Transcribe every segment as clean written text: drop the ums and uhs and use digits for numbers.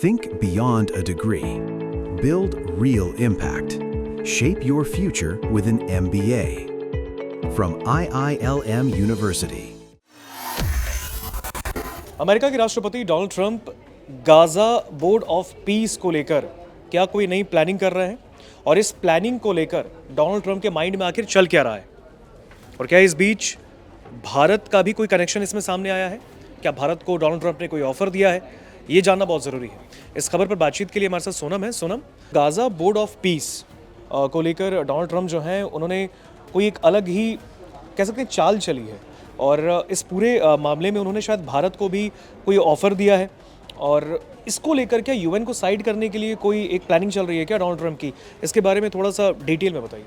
Think beyond a degree. Build real impact. Shape your future with an MBA. From IILM University. America के राष्ट्रपति Donald Trump Gaza board of peace को लेकर क्या कोई नई planning कर रहे हैं, और इस प्लानिंग को लेकर डोनाल्ड ट्रंप के माइंड में आखिर चल क्या रहा है, और क्या इस बीच भारत का भी कोई कनेक्शन इसमें सामने आया है? क्या भारत को डोनाल्ड ट्रंप ने कोई ऑफर दिया है? ये जानना बहुत ज़रूरी है। इस खबर पर बातचीत के लिए हमारे साथ सोनम है। Sonam, Gaza board of peace को लेकर डोनाल्ड ट्रंप जो हैं उन्होंने कोई एक अलग ही कह सकते हैं चाल चली है, और इस पूरे मामले में उन्होंने शायद भारत को भी कोई ऑफर दिया है, और इसको लेकर क्या यूएन को साइड करने के लिए कोई एक प्लानिंग चल रही है क्या डोनाल्ड ट्रंप की? इसके बारे में थोड़ा सा डिटेल में बताइए।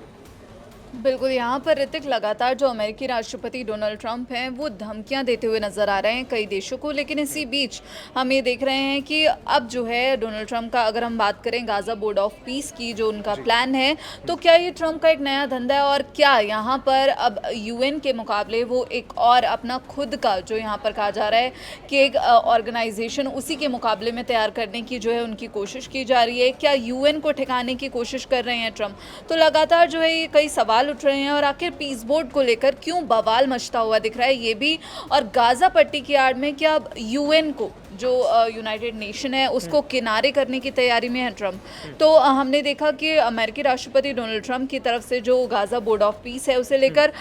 बिल्कुल, यहाँ पर ऋतिक लगातार जो अमेरिकी राष्ट्रपति डोनाल्ड ट्रंप हैं वो धमकियाँ देते हुए नजर आ रहे हैं कई देशों को, लेकिन इसी बीच हम ये देख रहे हैं कि अब जो है डोनाल्ड ट्रंप का, अगर हम बात करें गाजा बोर्ड ऑफ पीस की, जो उनका प्लान है, तो क्या ये ट्रंप का एक नया धंधा है, और क्या यहाँ पर अब यूएन के मुकाबले वो एक और अपना खुद का, जो यहाँ पर कहा जा रहा है कि एक ऑर्गेनाइजेशन उसी के मुकाबले में तैयार करने की जो है उनकी कोशिश की जा रही है? क्या यूएन को ठिकाने की कोशिश कर रहे हैं ट्रंप? तो लगातार जो है ये कई सवाल उठ रहे हैं, और आखिर पीस बोर्ड को लेकर क्यों बवाल मचता हुआ दिख रहा है ये भी, और गाजा पट्टी की आड़ में क्या यूएन को, जो यूनाइटेड नेशन है, उसको किनारे करने की तैयारी में है ट्रंप? तो हमने देखा कि अमेरिकी राष्ट्रपति डोनाल्ड ट्रंप की तरफ से जो गाजा बोर्ड ऑफ पीस है उसे लेकर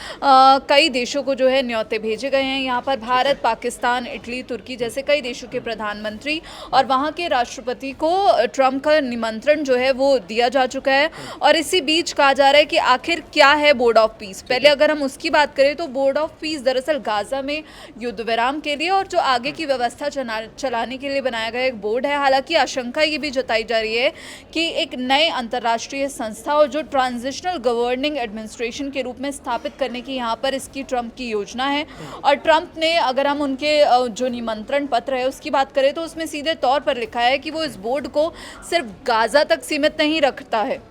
कई देशों को जो है न्योते भेजे गए हैं। यहाँ पर भारत, पाकिस्तान, इटली, तुर्की जैसे कई देशों के प्रधानमंत्री और वहाँ के राष्ट्रपति को ट्रंप का निमंत्रण जो है वो दिया जा चुका है। और इसी बीच कहा जा रहा है कि आखिर क्या है बोर्ड ऑफ पीस। पहले अगर हम उसकी बात करें तो बोर्ड ऑफ पीस दरअसल गाजा में युद्ध विराम के लिए और जो आगे की व्यवस्था चलाने के लिए बनाया गया एक बोर्ड है। हालांकि आशंका ये भी जताई जा रही है कि एक नए अंतर्राष्ट्रीय संस्था और जो ट्रांजिशनल गवर्निंग एडमिनिस्ट्रेशन के रूप में स्थापित करने की यहाँ पर इसकी ट्रंप की योजना है। और ट्रंप ने, अगर हम उनके जो निमंत्रण पत्र है उसकी बात करें तो उसमें सीधे तौर पर लिखा है कि वो इस बोर्ड को सिर्फ गाजा तक सीमित नहीं रखता है।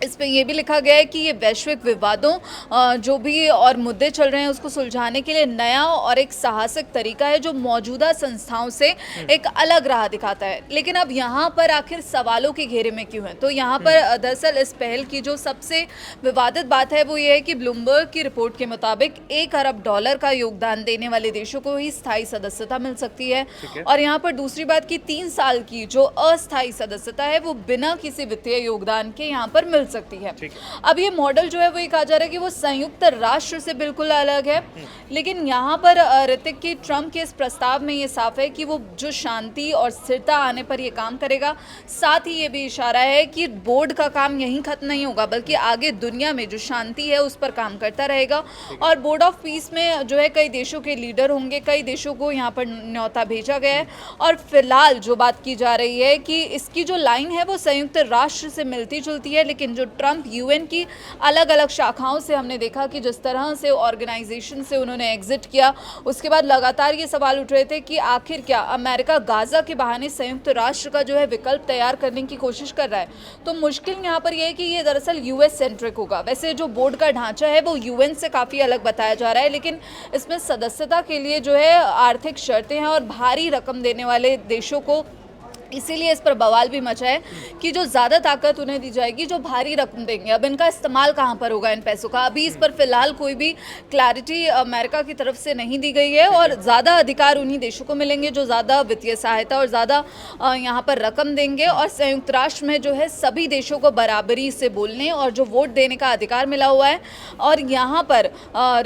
इस पे ये भी लिखा गया है कि ये वैश्विक विवादों जो भी और मुद्दे चल रहे हैं उसको सुलझाने के लिए नया और एक साहसिक तरीका है जो मौजूदा संस्थाओं से एक अलग राह दिखाता है। लेकिन अब यहाँ पर आखिर सवालों के घेरे में क्यों है? तो यहाँ पर दरअसल इस पहल की जो सबसे विवादित बात है वो ये है कि ब्लूमबर्ग की रिपोर्ट के मुताबिक $1 अरब का योगदान देने वाले देशों को ही स्थायी सदस्यता मिल सकती है। और यहाँ पर दूसरी बात की 3 साल की जो अस्थायी सदस्यता है वो बिना किसी वित्तीय योगदान के यहाँ पर मिल सकती है। अब ये मॉडल जो है वो ये कहा जा रहा है कि वो संयुक्त राष्ट्र से बिल्कुल अलग है। लेकिन यहाँ पर ऋतिक की ट्रंप के इस प्रस्ताव में ये साफ है कि वो जो शांति और स्थिरता आने पर ये काम करेगा। साथ ही ये भी इशारा है कि बोर्ड का काम यहीं खत्म नहीं होगा, बल्कि आगे दुनिया में जो शांति है उस पर काम करता रहेगा। और बोर्ड ऑफ पीस में जो है कई देशों के लीडर होंगे, कई देशों को यहाँ पर न्योता भेजा गया है। और फिलहाल जो बात की जा रही है कि इसकी जो लाइन है वो संयुक्त राष्ट्र से मिलती जुलती है, लेकिन जो ट्रंप यूएन की अलग अलग शाखाओं से हमने देखा कि जिस तरह से ऑर्गेनाइजेशन से उन्होंने एग्जिट किया, उसके बाद लगातार ये सवाल उठ रहे थे कि आखिर क्या अमेरिका गाजा के बहाने संयुक्त राष्ट्र का जो है विकल्प तैयार करने की कोशिश कर रहा है? तो मुश्किल यहाँ पर यह है कि ये दरअसल यूएस सेंट्रिक होगा। वैसे जो बोर्ड का ढांचा है वो यूएन से काफ़ी अलग बताया जा रहा है, लेकिन इसमें सदस्यता के लिए जो है आर्थिक शर्तें हैं और भारी रकम देने वाले देशों को, इसीलिए इस पर बवाल भी मचा है कि जो ज़्यादा ताकत उन्हें दी जाएगी, जो भारी रकम देंगे, अब इनका इस्तेमाल कहाँ पर होगा इन पैसों का? अभी इस पर फिलहाल कोई भी क्लैरिटी अमेरिका की तरफ से नहीं दी गई है। और ज़्यादा अधिकार उन्हीं देशों को मिलेंगे जो ज़्यादा वित्तीय सहायता और ज़्यादा यहाँ पर रकम देंगे। और संयुक्त राष्ट्र में जो है सभी देशों को बराबरी से बोलने और जो वोट देने का अधिकार मिला हुआ है। और यहाँ पर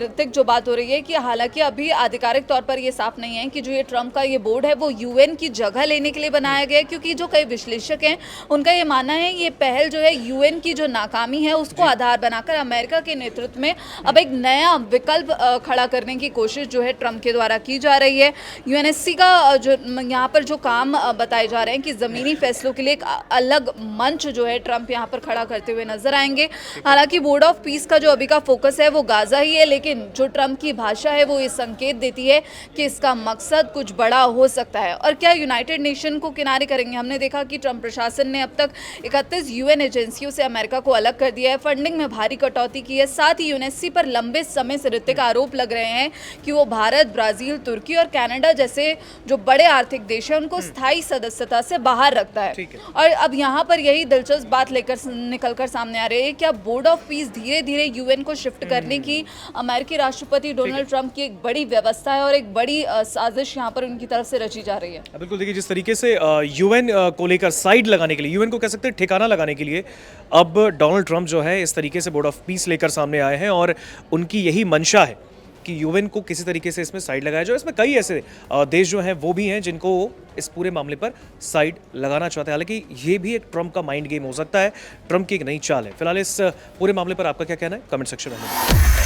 ऋतिक जो बात हो रही है कि हालांकि अभी आधिकारिक तौर पर ये साफ नहीं है कि जो ये ट्रंप का ये बोर्ड है वो यूएन की जगह लेने के लिए बनाया गया, क्योंकि जो कई विश्लेषक हैं उनका ये मानना है ये पहल जो है यूएन की जो नाकामी है उसको आधार बनाकर अमेरिका के नेतृत्व में अब एक नया विकल्प खड़ा करने की कोशिश जो है ट्रंप के द्वारा की जा रही है। यूएनएससी का जो यहाँ पर जो काम बताए जा रहे हैं कि ज़मीनी फैसलों के लिए एक अलग मंच जो है ट्रंप यहाँ पर खड़ा करते हुए नजर आएंगे। हालांकि बोर्ड ऑफ पीस का जो अभी का फोकस है वो गाजा ही है, लेकिन जो ट्रंप की भाषा है वो ये संकेत देती है कि इसका मकसद कुछ बड़ा हो सकता है। और क्या यूनाइटेड नेशन को किनारे करेंगे। हमने देखा कि ट्रंप प्रशासन ने अब तक 31 यूएन एजेंसियों से अमेरिका को अलग कर दिया है, फंडिंग में भारी कटौती की है। साथ ही यूएनएससी पर लंबे समय से ऋतिक आरोप लग रहे हैं कि वो भारत, ब्राजील, तुर्की और कनाडा जैसे जो बड़े आर्थिक देश हैं उनको स्थायी सदस्यता से बाहर रखता है। और अब यहाँ पर यही दिलचस्प बात निकलकर सामने आ रही है। क्या बोर्ड ऑफ पीस धीरे धीरे यूएन को शिफ्ट करने की अमेरिकी राष्ट्रपति डोनाल्ड ट्रंप की एक बड़ी व्यवस्था है और एक बड़ी साजिश यहाँ पर उनकी तरफ से रची जा रही है। बिल्कुल, देखिए जिस तरीके से यूएन को लेकर साइड लगाने के लिए, यूएन को कह सकते हैं ठिकाना लगाने के लिए, अब डोनाल्ड ट्रंप जो है इस तरीके से बोर्ड ऑफ पीस लेकर सामने आए हैं और उनकी यही मंशा है कि यूएन को किसी तरीके से इसमें साइड लगाया जाए। इसमें कई ऐसे देश जो हैं वो भी हैं जिनको इस पूरे मामले पर साइड लगाना चाहते हैं। हालांकि ये भी एक ट्रंप का माइंड गेम हो सकता है, ट्रंप की एक नई चाल है। फिलहाल इस पूरे मामले पर आपका क्या कहना है, कमेंट सेक्शन में।